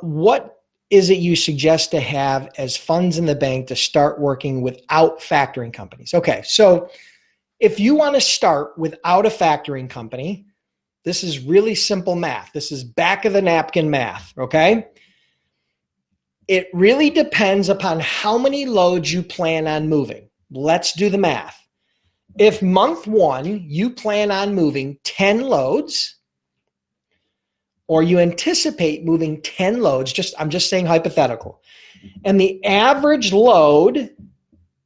what is it you suggest to have as funds in the bank to start working without factoring companies? Okay, so if you want to start without a factoring company, this is really simple math. This is back of the napkin math, okay? It really depends upon how many loads you plan on moving. Let's do the math. If month one, you plan on moving 10 loads, or you anticipate moving 10 loads, I'm just saying hypothetical, and the average load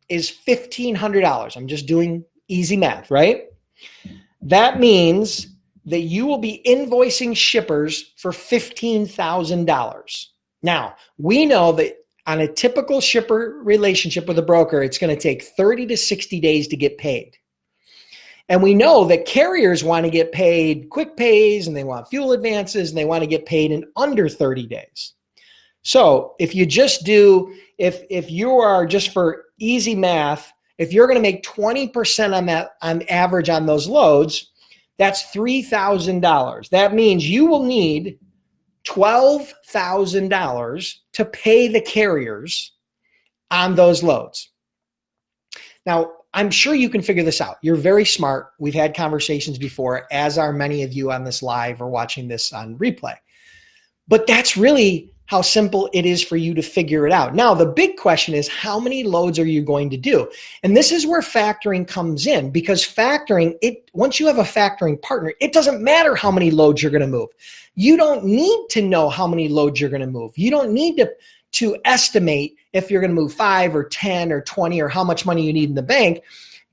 is $1,500. I'm just doing easy math, right? That means that you will be invoicing shippers for $15,000. Now, we know that on a typical shipper relationship with a broker, it's going to take 30 to 60 days to get paid. And we know that carriers want to get paid quick pays, and they want fuel advances, and they want to get paid in under 30 days. So if you just do, if you are, just for easy math, if you're going to make 20% on that on average on those loads, that's $3,000. That means you will need $12,000 to pay the carriers on those loads. Now, I'm sure you can figure this out. You're very smart. We've had conversations before, as are many of you on this live or watching this on replay. But that's really how simple it is for you to figure it out. Now, the big question is, how many loads are you going to do? And this is where factoring comes in, because factoring, once you have a factoring partner, it doesn't matter how many loads you're going to move. You don't need to know how many loads you're going to move. You don't need to estimate if you're going to move 5 or 10 or 20 or how much money you need in the bank,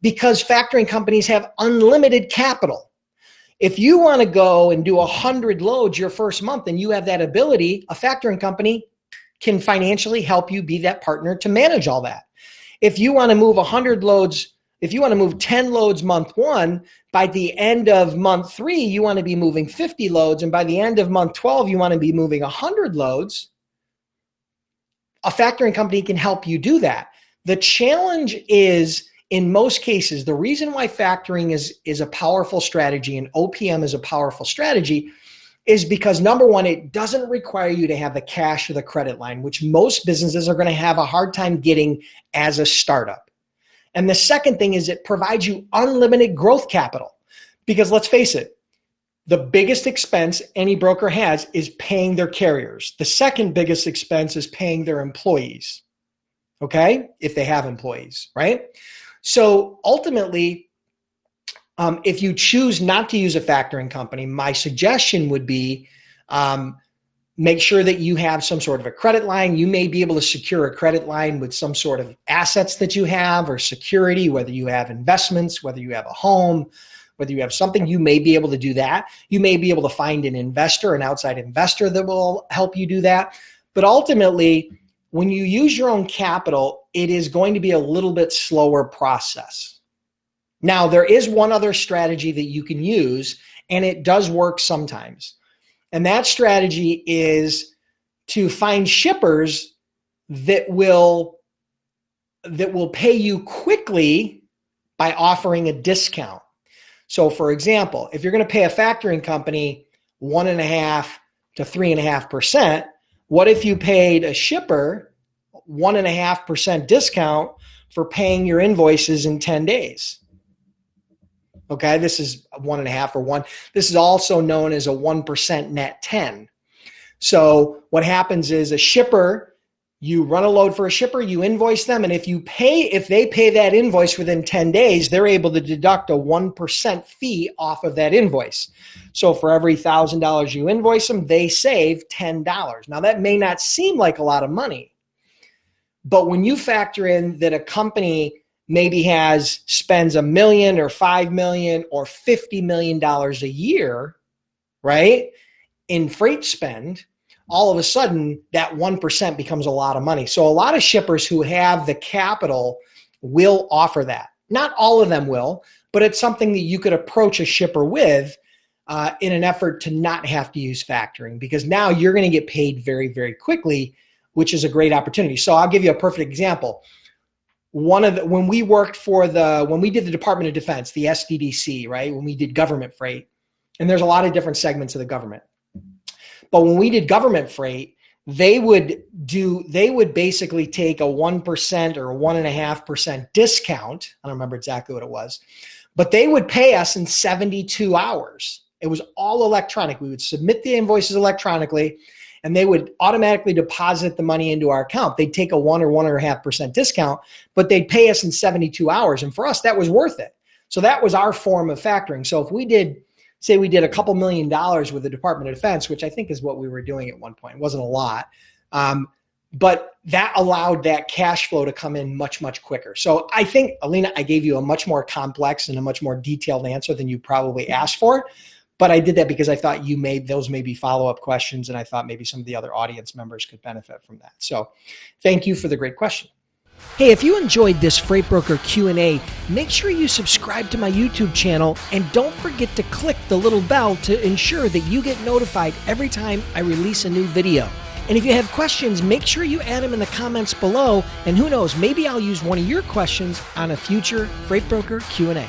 because factoring companies have unlimited capital. If you want to go and do 100 loads your first month and you have that ability, a factoring company can financially help you be that partner to manage all that. If you want to move 100 loads, if you want to move 10 loads month one, by the end of month 3, you want to be moving 50 loads. And by the end of month 12, you want to be moving 100 loads. A factoring company can help you do that. The challenge is, in most cases, the reason why factoring is a powerful strategy and OPM is a powerful strategy is because, number one, it doesn't require you to have the cash or the credit line, which most businesses are going to have a hard time getting as a startup. And the second thing is it provides you unlimited growth capital, because let's face it, the biggest expense any broker has is paying their carriers. The second biggest expense is paying their employees, okay? If they have employees, right? So ultimately, if you choose not to use a factoring company, my suggestion would be make sure that you have some sort of a credit line. You may be able to secure a credit line with some sort of assets that you have or security, whether you have investments, whether you have a home, whether you have something, you may be able to do that. You may be able to find an investor, an outside investor that will help you do that. But ultimately, when you use your own capital, it is going to be a little bit slower process. Now, there is one other strategy that you can use, and it does work sometimes. And that strategy is to find shippers that will pay you quickly by offering a discount. So for example, if you're going to pay a factoring company 1.5% to 3.5%, what if you paid a shipper 1.5% discount for paying your invoices in 10 days? Okay, this is 1.5 or 1. This is also known as a 1% net 10. So what happens is a shipper, you run a load for a shipper, you invoice them, and if they pay that invoice within 10 days, they're able to deduct a 1% fee off of that invoice. So for every $1,000 you invoice them, they save $10. Now that may not seem like a lot of money, but when you factor in that a company maybe spends $1 million or $5 million or $50 million a year, right, in freight spend, all of a sudden that 1% becomes a lot of money. So a lot of shippers who have the capital will offer that. Not all of them will, but it's something that you could approach a shipper with in an effort to not have to use factoring, because now you're going to get paid very, very quickly, which is a great opportunity. So I'll give you a perfect example. When we did the Department of Defense, the SDDC, right? When we did government freight, and there's a lot of different segments of the government. But when we did government freight, they would basically take a 1% or a 1.5% discount. I don't remember exactly what it was, but they would pay us in 72 hours. It was all electronic. We would submit the invoices electronically, and they would automatically deposit the money into our account. They'd take a 1 or 1.5% discount, but they'd pay us in 72 hours. And for us, that was worth it. So that was our form of factoring. So if we did, say we did a couple $1 million with the Department of Defense, which I think is what we were doing at one point. It wasn't a lot. But that allowed that cash flow to come in much, much quicker. So I think, Alina, I gave you a much more complex and a much more detailed answer than you probably asked for. But I did that because I thought you made those maybe follow-up questions, and I thought maybe some of the other audience members could benefit from that. So thank you for the great question. Hey, if you enjoyed this Freight Broker Q&A, make sure you subscribe to my YouTube channel and don't forget to click the little bell to ensure that you get notified every time I release a new video. And if you have questions, make sure you add them in the comments below, and who knows, maybe I'll use one of your questions on a future Freight Broker Q&A.